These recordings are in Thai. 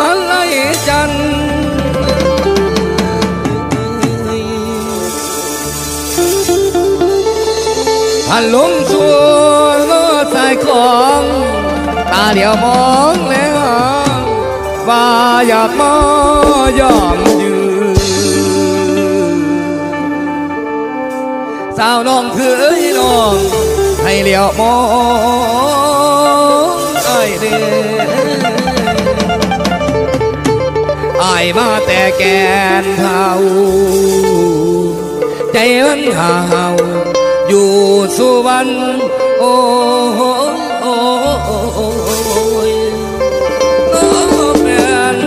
มันไล่จันพันลงชัวสายของตาเดียวมองแล้วว่าอยากมอยอมยืนสาวน้องคือน้องให้เลี้ยวมองไอ้เด้ไอ้มาแต่แกนเท่าใจมันห่าวอยู่สุวรรณโอ้โอ้เป็น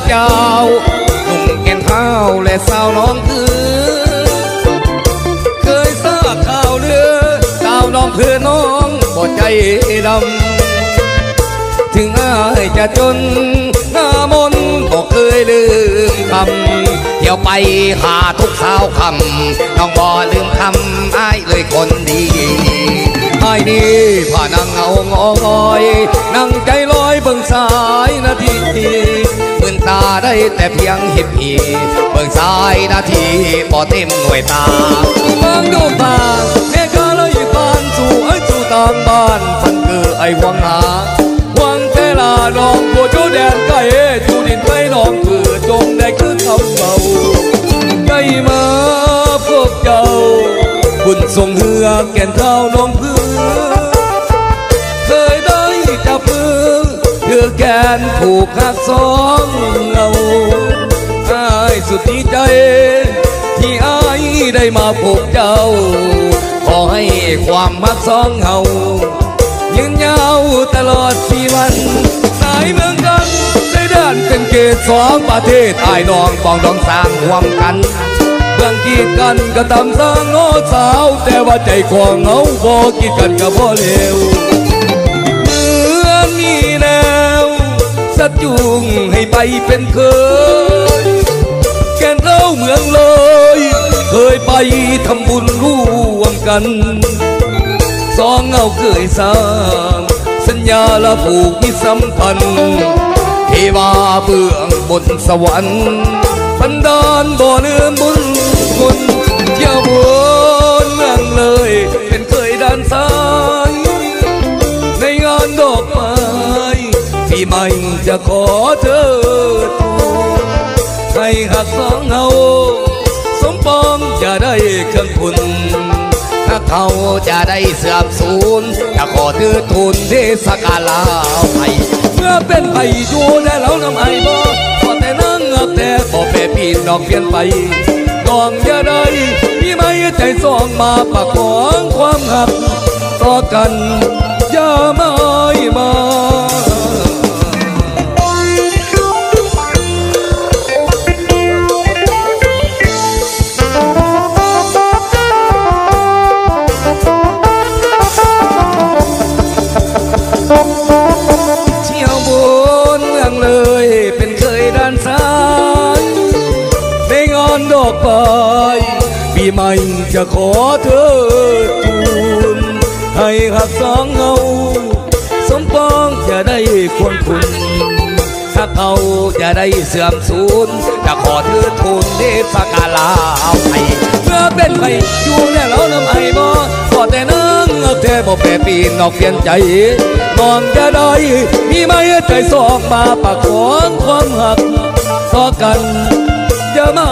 เจ้าหนุ่มแก่นข้าวและสาวน้องเคยทราบข่าวเรือสาวน้องคือน้องบ่ใจดำถึงอายจะจนหน้ามนบ่เคยลืมคำเที่ยวไปหาทุกข้าวคำน้องบ่ลืมคำอายเลยคนดีไอ้นี่ผ่านั่งเอางอยนั่งใจลอยเบิ่งสายนาทีมื่นตาได้แต่เพียงหิบหีเบิ่งสายนาทีบ่เต็มหน่วยตาบางดูบางแม่ก็เลยผ่านสู่สู่ต่างบ้านพันเกิดไอ้หวังหาหวังแต่ลาน้องบัวจูแดนไก่จูดินไปน้องคือจงได้คือคำเบาใกล้มาพวกเจ้าบุญส่งเหือแก่นเท้าน้องเพื่อเคยได้จับมือคือแกนผูกหักสองเงาอ้ายสุดดีใจที่อ้ายได้มาพบเจ้าขอให้ความมักสองเฮายืนยาวตลอดชีวันสายเมืองกันได้ด้านเป็นเกศสองประเทศอ้ายน้องปองดองสร้างร่วมกันเบื้องกีดกันก็ตามสร้างโง่สาวแต่ว่าใจของเงาบ่กีดกันก็บ่เลวมีแนวสัดจูงให้ไปเป็นเคยแก่นเล่าเมืองเลยเคยไปทำบุญร่วมกันสองเงาเคยสร้างสัญญาละผูกมิสัมพันธ์เทวาเบื้องบนสวรรค์พันดานบ่เนื้อบุญคุณเที่ยวบนเมืองเลยเป็นเคยด้านซ้ายในงานดอกไม้ปีใหม่จะขอเธอให้หักสองเฮาสมปองจะได้เครื่องทุนถ้าเขาจะได้เสื่อมสูญจะขอเธอทุนเทศกาลาไทยเมื่อเป็นไผ่อยู่ได้แล้วน้ำไอ้บ่พอแต่นั่งแต่พอแปรปีนดอกเปลี่ยนไปน้องจะได้พี่ไม่ใจสองมาปะของความหักต่อกันอย่าไม่มาเที่ยวบนเมืองเลยเป็นเคยด้านซ้ายในงานดอกไม้ปีใหม่จะขอเธอทูลให้หักสองเงาสมปองจะได้ควรคุณถ้าเขาจะได้เสื่อมสูญจะขอเธอทูลเทศกาลาไทยเมื่อเป็นไผ่อยู่แล้วเราน้ำไอ้บ่พอแต่นั่งแต่บ่แปรปีนอกเปลี่ยนใจน้องจะได้มีไหมใจสองมาปากของความหักต่อกันจะไม่